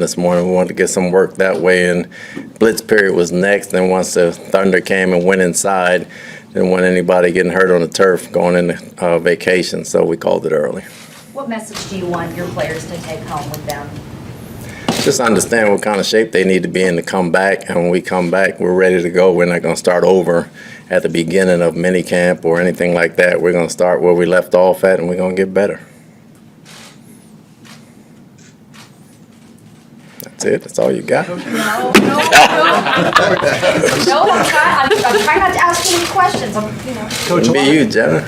This morning we wanted to get some work that way, and blitz period was next. And once the Thunder came and went inside, didn't want anybody getting hurt on the turf going into vacation, so we called it early. What message do you want your players to take home with them? Just understand what kind of shape they need to be in to come back, and when we come back, we're ready to go. We're not going to start over at the beginning of minicamp or anything like that. We're going to start where we left off at, and we're going to get better. That's it. That's all you got. No, I'm trying not to ask any questions. Coach, be you, Jenna.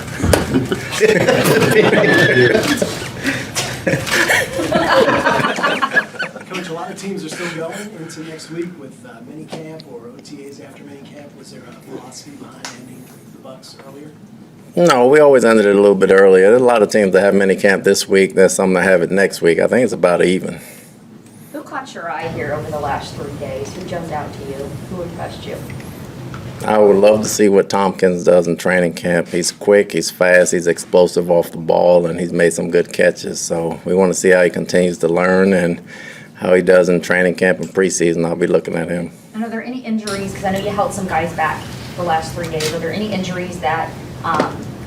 Coach, a lot of teams are still going into next week with minicamp or OTAs after minicamp. Was there a philosophy behind ending the Bucs earlier? No, we always ended it a little bit earlier. There's a lot of teams that have minicamp this week. There's some that have it next week. I think it's about even. Who caught your eye here over the last 3 days? Who jumped out to you? Who impressed you? I would love to see what Tompkins does in training camp. He's quick, he's fast, he's explosive off the ball, and he's made some good catches. So we want to see how he continues to learn and how he does in training camp and preseason. I'll be looking at him. And are there any injuries, because I know you held some guys back the last 3 days, are there any injuries that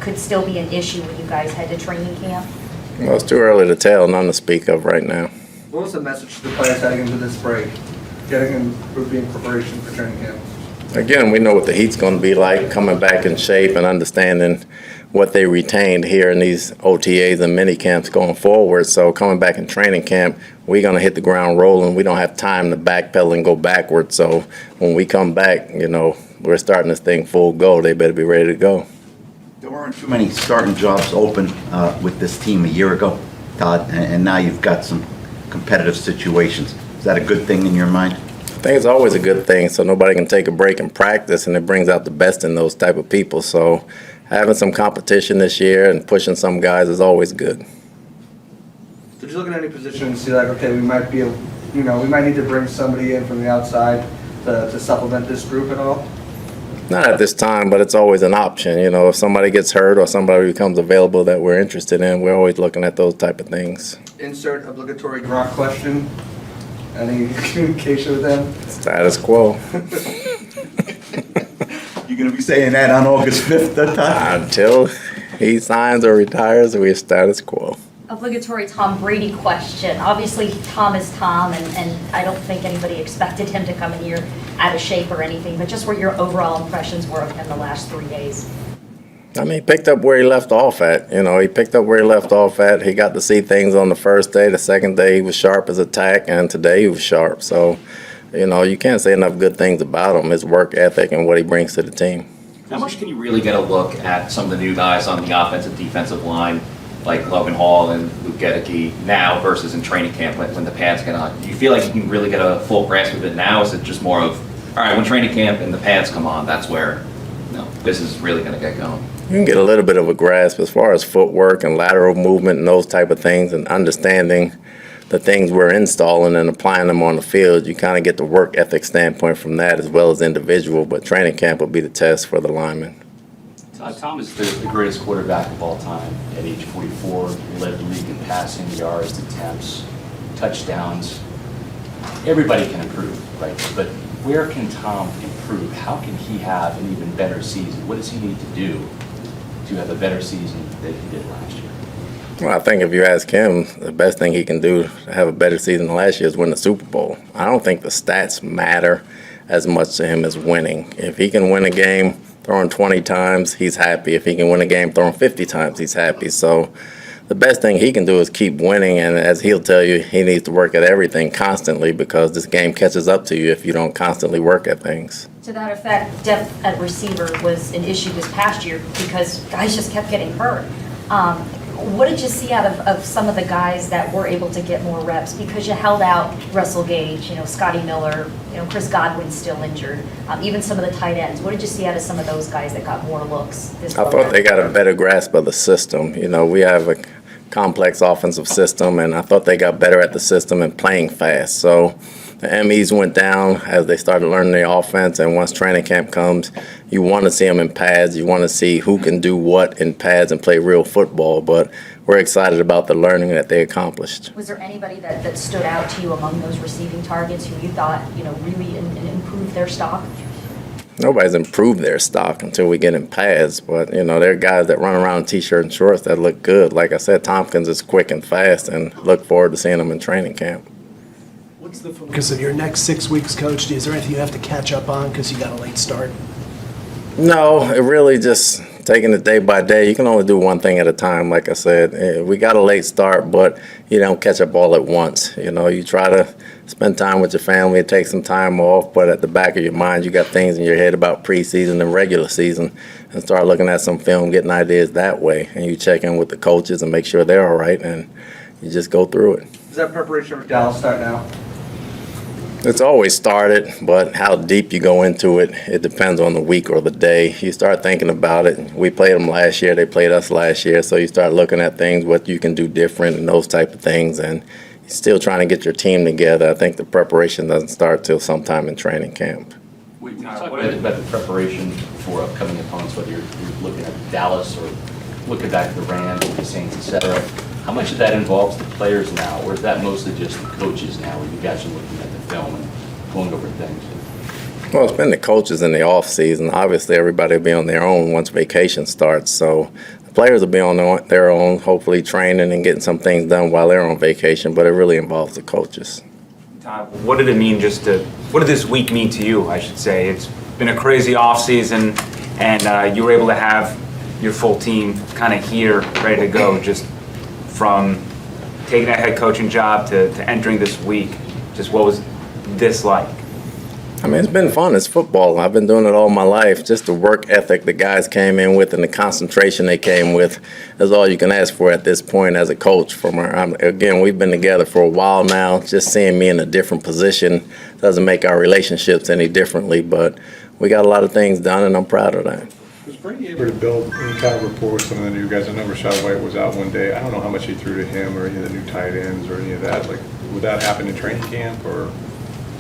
could still be an issue when you guys head to training camp? Well, it's too early to tell, none to speak of right now. What was the message to the players heading into this break, getting in preparation for training camp? Again, we know what the heat's going to be like, coming back in shape and understanding what they retained here in these OTAs and mini camps going forward. So coming back in training camp, we're going to hit the ground rolling. We don't have time to backpedal and go backwards. So when we come back, we're starting this thing full go. They better be ready to go. There weren't too many starting jobs open with this team a year ago, Todd, and now you've got some competitive situations. Is that a good thing in your mind? I think it's always a good thing, so nobody can take a break and practice, and it brings out the best in those type of people. So having some competition this year and pushing some guys is always good. Did you look at any position and see like, okay, we might be, we might need to bring somebody in from the outside to supplement this group at all? Not at this time, but it's always an option. If somebody gets hurt or somebody becomes available that we're interested in, we're always looking at those type of things. Insert obligatory Gronk question. Any communication with them? Status quo. You're going to be saying that on August 5th, Todd? Until he signs or retires, we're status quo. Obligatory Tom Brady question. Obviously, Tom is Tom, and I don't think anybody expected him to come in here out of shape or anything, but just what your overall impressions were of him the last 3 days. He picked up where he left off at. He picked up where he left off at. He got to see things on the first day. The second day, he was sharp as a tack, and today he was sharp. So, you can't say enough good things about him, his work ethic and what he brings to the team. How much can you really get a look at some of the new guys on the offensive, defensive line, like Logan Hall and Luke Gedeke, now versus in training camp when the pads get on? Do you feel like you can really get a full grasp of it now? Is it just more of, all right, when training camp and the pads come on, that's where this is really going to get going? You can get a little bit of a grasp as far as footwork and lateral movement and those type of things, and understanding the things we're installing and applying them on the field. You kind of get the work ethic standpoint from that as well as individual, but training camp will be the test for the linemen. Tom is the greatest quarterback of all time. At age 44, he led the league in passing, yards, attempts, touchdowns. Everybody can improve, right? But where can Tom improve? How can he have an even better season? What does he need to do to have a better season than he did last year? Well, I think if you ask him, the best thing he can do to have a better season than last year is win the Super Bowl. I don't think the stats matter as much to him as winning. If he can win a game throwing 20 times, he's happy. If he can win a game throwing 50 times, he's happy. So the best thing he can do is keep winning, and as he'll tell you, he needs to work at everything constantly, because this game catches up to you if you don't constantly work at things. To that effect, depth at receiver was an issue this past year because guys just kept getting hurt. What did you see out of some of the guys that were able to get more reps? Because you held out Russell Gage, Scotty Miller, Chris Godwin's still injured, even some of the tight ends. What did you see out of some of those guys that got more looks this I thought they got a better grasp of the system. We have a complex offensive system, and I thought they got better at the system and playing fast. So the MEs went down as they started learning the offense, and once training camp comes, you want to see them in pads. You want to see who can do what in pads and play real football. But we're excited about the learning that they accomplished. Was there anybody that stood out to you among those receiving targets who you thought, really improved their stock? Nobody's improved their stock until we get in pads, but there are guys that run around in t-shirt and shorts that look good. Like I said, Tompkins is quick and fast, and look forward to seeing him in training camp. What's the focus of your next 6 weeks, Coach? Is there anything you have to catch up on because you got a late start? No, it really just taking it day by day. You can only do one thing at a time. Like I said, we got a late start, but you don't catch up all at once. You try to spend time with your family, take some time off, but at the back of your mind, you got things in your head about preseason and regular season, and start looking at some film, getting ideas that way, and you check in with the coaches and make sure they're all right, and you just go through it. Does that preparation for Dallas start now? It's always started, but how deep you go into it, it depends on the week or the day. You start thinking about it. We played them last year. They played us last year. So you start looking at things, what you can do different and those type of things. And you're still trying to get your team together. I think the preparation doesn't start till sometime in training camp. We talk about the preparation for upcoming opponents, whether you're looking at Dallas or looking back at the Rams or the Saints, et cetera. How much of that involves the players now, or is that mostly just the coaches now, where you guys are looking at the film and going over things? Well, it's been the coaches in the off season. Obviously, everybody will be on their own once vacation starts. So the players will be on their own, hopefully training and getting some things done while they're on vacation. But it really involves the coaches. Todd, what did it mean what did this week mean to you, I should say? It's been a crazy off season, and you were able to have your full team kind of here, ready to go, just from taking that head coaching job to entering this week. Just what was this like? I mean, it's been fun. It's football. I've been doing it all my life. Just the work ethic the guys came in with and the concentration they came with is all you can ask for at this point as a coach. Again, we've been together for a while now. Just seeing me in a different position doesn't make our relationships any differently, but we got a lot of things done, and I'm proud of that. Was Brady able to build any kind of rapport with some of the new guys? I know Rashad White was out one day. I don't know how much he threw to him or any of the new tight ends or any of that. Like, would that happen in training camp or?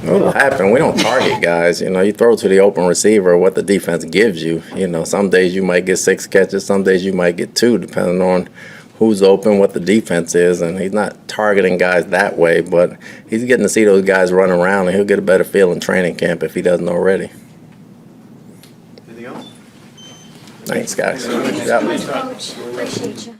It'll happen. We don't target guys. You throw to the open receiver what the defense gives you. Some days you might get 6 catches, some days you might get 2, depending on who's open, what the defense is. And he's not targeting guys that way, but he's getting to see those guys run around, and he'll get a better feel in training camp if he doesn't already. Anything else? Thanks, guys. Thanks, Coach. Appreciate you.